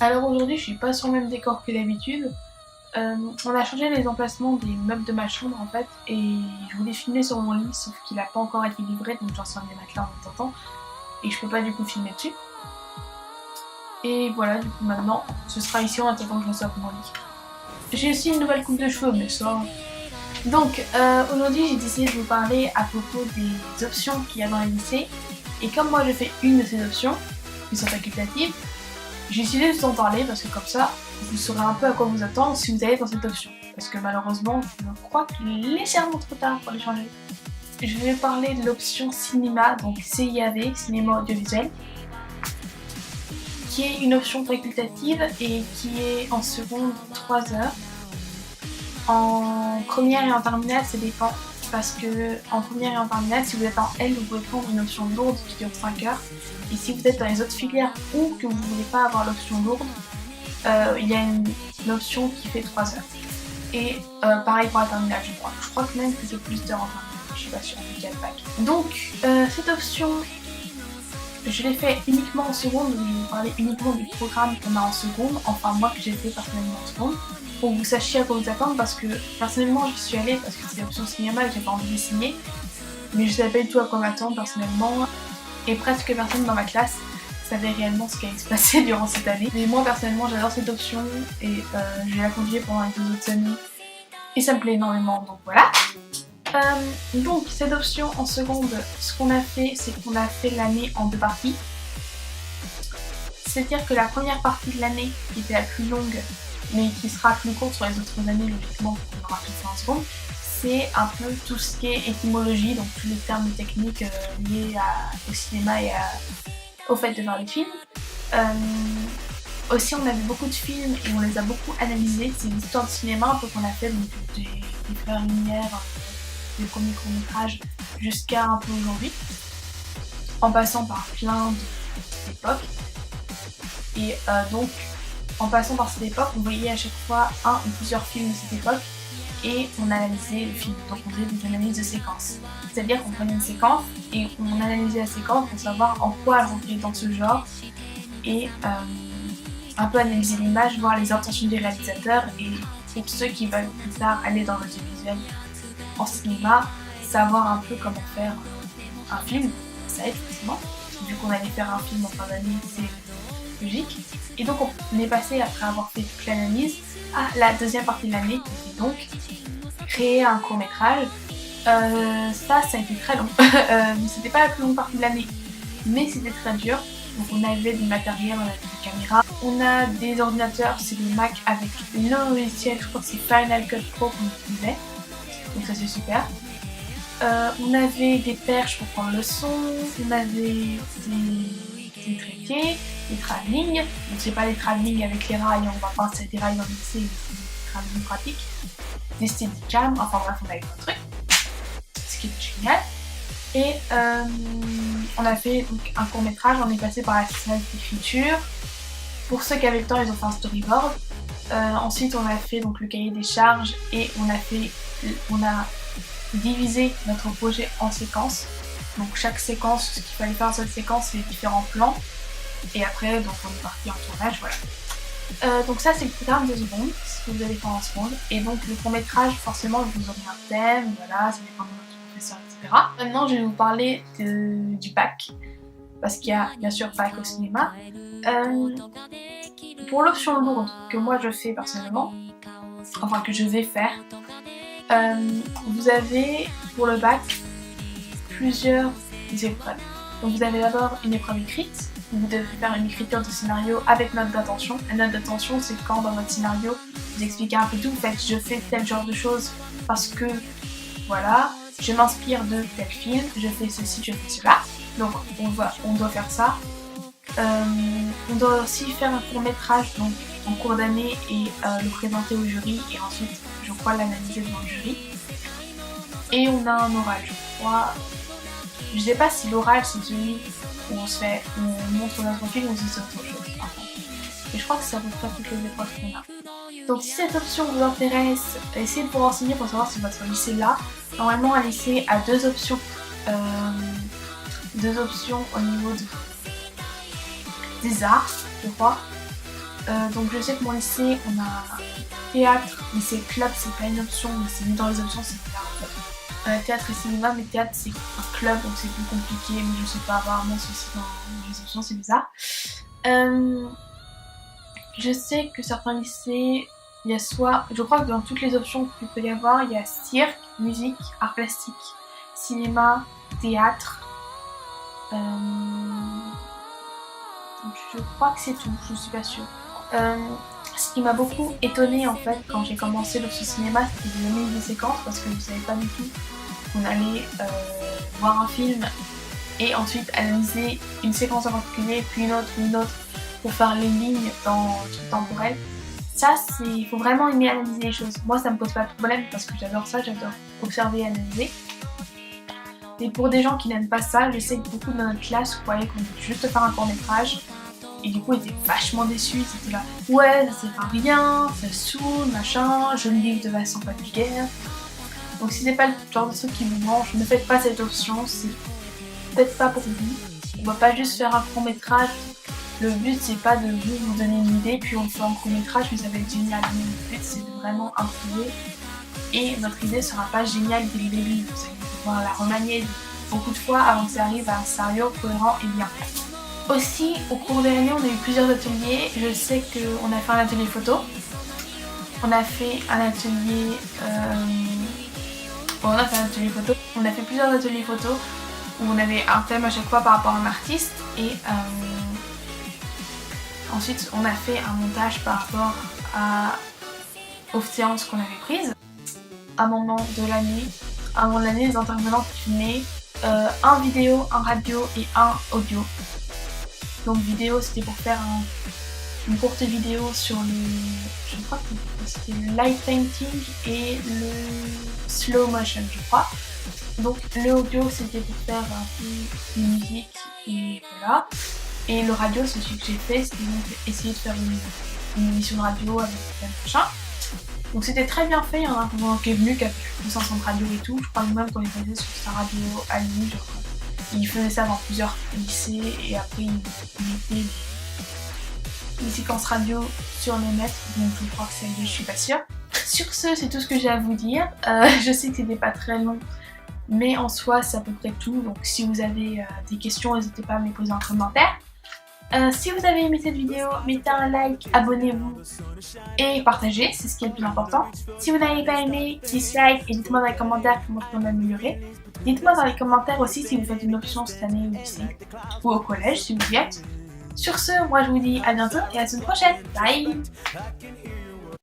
Alors aujourd'hui je suis pas sur le même décor que d'habitude. On a changé les emplacements des meubles de ma chambre en fait et je voulais filmer sur mon lit sauf qu'il a pas encore été livré donc j'en sors mes matelas en même temps et je peux pas du coup filmer dessus. Et voilà, du coup maintenant ce sera ici en attendant que je reçoive mon lit. J'ai aussi une nouvelle coupe de cheveux mais ça... Donc aujourd'hui j'ai décidé de vous parler à propos des options qu'il y a dans les lycées. Et comme moi je fais une de ces options, qui sont facultatives, j'ai décidé de vous en parler parce que comme ça, vous saurez un peu à quoi vous attendre si vous allez dans cette option. Parce que malheureusement, je crois qu'il est légèrement trop tard pour les changer. Je vais parler de l'option cinéma, donc CIAV, cinéma audiovisuel, qui est une option facultative et qui est en seconde 3 heures. En première et en terminale, ça dépend. Parce que en première et en terminale, si vous êtes en L, vous pouvez prendre une option lourde qui dure 5 heures. Et si vous êtes dans les autres filières ou que vous ne voulez pas avoir l'option lourde, il y a une option qui fait 3 heures. Et pareil pour la terminale, je crois. Je crois que même que c'est plus d'heures en terminale, je suis pas sûre du bac. Donc cette option, je l'ai fait uniquement en seconde, donc je vais vous parler uniquement du programme qu'on a en seconde, enfin moi que j'ai fait personnellement en seconde. Pour que vous sachiez à quoi vous attendre parce que personnellement j'y suis allée parce que c'était l'option cinéma et que j'avais envie d'essayer, mais je savais pas du tout à quoi m'attendre personnellement et presque personne dans ma classe savait réellement ce qui allait se passer durant cette année. Mais moi personnellement j'adore cette option et je vais la continuer pendant les 2 autres années et ça me plaît énormément, donc voilà. Donc cette option en seconde, ce qu'on a fait c'est qu'on a fait l'année en 2 parties. C'est-à-dire que la première partie de l'année qui était la plus longue mais qui sera plus courte sur les autres années logiquement, on aura tout ça en seconde, c'est un peu tout ce qui est étymologie, donc tous les termes techniques liés au cinéma et au fait de faire des films. Aussi on a vu beaucoup de films et on les a beaucoup analysés, c'est l'histoire du cinéma un peu qu'on a fait, donc des frères Lumière, des premiers courts-métrages jusqu'à un peu aujourd'hui, en passant par plein d'époques. Et donc en passant par cette époque, on voyait à chaque fois un ou plusieurs films de cette époque et on analysait le film. Donc on faisait des analyses de séquences. C'est-à-dire qu'on prenait une séquence et on analysait la séquence pour savoir en quoi elle rentrait dans ce genre et un peu analyser l'image, voir les intentions des réalisateurs et pour ceux qui veulent plus tard aller dans l'audiovisuel en cinéma, savoir un peu comment faire un film. Ça aide forcément. Vu qu'on allait faire un film en fin d'année, c'est logique. Et donc on est passé, après avoir fait toute l'analyse, à la deuxième partie de l'année, qui était donc créer un court-métrage. Ça a été très long. C'était pas la plus longue partie de l'année, mais c'était très dur. Donc on avait du matériel, on avait des caméras, on a des ordinateurs, c'est des Mac avec le logiciel, je crois que c'est Final Cut Pro qu'on utilisait. Donc ça c'est super. On avait des perches pour prendre le son, on avait des trépieds, des travelling, donc c'est pas des travelling avec les rails, on va pas c'est des rails dans le lycée, c'est des travelling pratiques, des steadicam, enfin bref on avait plein de trucs, ce qui est génial. Et on a fait donc un court métrage, on est passé par la salle d'écriture, pour ceux qui avaient le temps ils ont fait un storyboard, ensuite on a fait donc le cahier des charges et on a divisé notre projet en séquences. Donc chaque séquence, ce qu'il fallait faire dans cette séquence, c'est les différents plans. Et après, donc on est parti en tournage, voilà. Donc ça c'est le programme de seconde, ce que vous allez faire en seconde. Et donc le court métrage, forcément vous aurez un thème, voilà, ça dépend de votre professeur, etc. Maintenant je vais vous parler du bac, parce qu'il y a bien sûr bac au cinéma. Pour l'option lourde que moi je fais personnellement, enfin que je vais faire, vous avez pour le bac plusieurs épreuves. Donc vous avez d'abord une épreuve écrite, vous devez faire une écriture de scénario avec note d'intention. La note d'intention c'est quand dans votre scénario vous expliquez un peu tout, vous faites je fais tel genre de choses parce que voilà, je m'inspire de tel film, je fais ceci, je fais cela. Donc on doit faire ça. On doit aussi faire un court métrage donc en cours d'année et le présenter au jury et ensuite je crois l'analyser devant le jury. Et on a un oral, je crois. Je sais pas si l'oral c'est celui où on montre notre film ou si c'est autre chose. Et je crois que c'est à peu près toutes les épreuves qu'on a. Donc si cette option vous intéresse, essayez de vous renseigner pour savoir si votre lycée l'a. Normalement un lycée a deux options au niveau des arts. je crois. Donc je sais que mon lycée, on a théâtre, mais c'est club, c'est pas une option, mais c'est mis dans les options, c'est théâtre en fait. Théâtre et cinéma, mais théâtre c'est un club, donc c'est plus compliqué, mais je sais pas, apparemment c'est aussi dans les options, c'est bizarre. Je sais que certains lycées, il y a soit, je crois que dans toutes les options qu'il peut y avoir, il y a cirque, musique, art plastique, cinéma, théâtre. Je crois que c'est tout, je suis pas sûre. Ce qui m'a beaucoup étonnée en fait quand j'ai commencé l'option cinéma, c'était de donner des séquences parce que je savais pas du tout qu'on allait voir un film et ensuite analyser une séquence en particulier, puis une autre pour faire les lignes dans le truc temporel. Ça, il faut vraiment aimer analyser les choses. Moi, ça me pose pas de problème parce que j'adore ça, j'adore observer et analyser. Mais pour des gens qui n'aiment pas ça, je sais que beaucoup dans notre classe croyaient qu'on devait juste faire un court-métrage. Et du coup, ils étaient vachement déçus. Ils étaient là, ouais, ça sert à rien, ça saoule, machin, je le livre de façon pas vulgaire. Donc si c'est pas le genre de truc qui vous mange, ne faites pas cette option, c'est peut-être pas pour vous. On va pas juste faire un court-métrage. Le but, c'est pas de vous donner une idée, puis on fait un court-métrage, puis ça va être génial. Mais le but, c'est de vraiment improviser. Et notre idée sera pas géniale dès le début. Vous allez devoir la remanier beaucoup de fois avant que ça arrive à un scénario cohérent et bien. Aussi, au cours de l'année, on a eu plusieurs ateliers. Je sais qu'on a fait un atelier photo. On a fait un atelier... on a fait un atelier photo. On a fait plusieurs ateliers photo où on avait un thème à chaque fois par rapport à un artiste. Et ensuite, on a fait un montage par rapport aux séances qu'on avait prises. Un moment de l'année, les intervenants filmaient un vidéo, un radio et un audio. Donc vidéo, c'était pour faire une courte vidéo sur je crois que c'était le light painting et le slow motion, je crois. Donc le audio, c'était pour faire un peu de musique et voilà. Et le radio, c'est ce que j'ai fait, c'était donc essayer de faire une émission de radio avec plein de machin. Donc c'était très bien fait, il y en a un qui est venu, qui a fait 500 de radio et tout. Je crois même qu'on est basé sur sa radio à lui, genre. Il faisait ça dans plusieurs lycées et après il mettait des séquences radio sur le net, donc je crois que c'est lui, je suis pas sûre. Sur ce, c'est tout ce que j'ai à vous dire. Je sais que c'était pas très long, mais en soi c'est à peu près tout. Donc si vous avez des questions, n'hésitez pas à me les poser en commentaire. Si vous avez aimé cette vidéo, mettez un like, abonnez-vous et partagez, c'est ce qui est le plus important. Si vous n'avez pas aimé, dislike et dites-moi dans les commentaires comment je peux m'améliorer. Dites-moi dans les commentaires aussi si vous faites une option cette année au lycée ou au collège si vous y êtes. Sur ce, moi je vous dis à bientôt et à la semaine prochaine. Bye!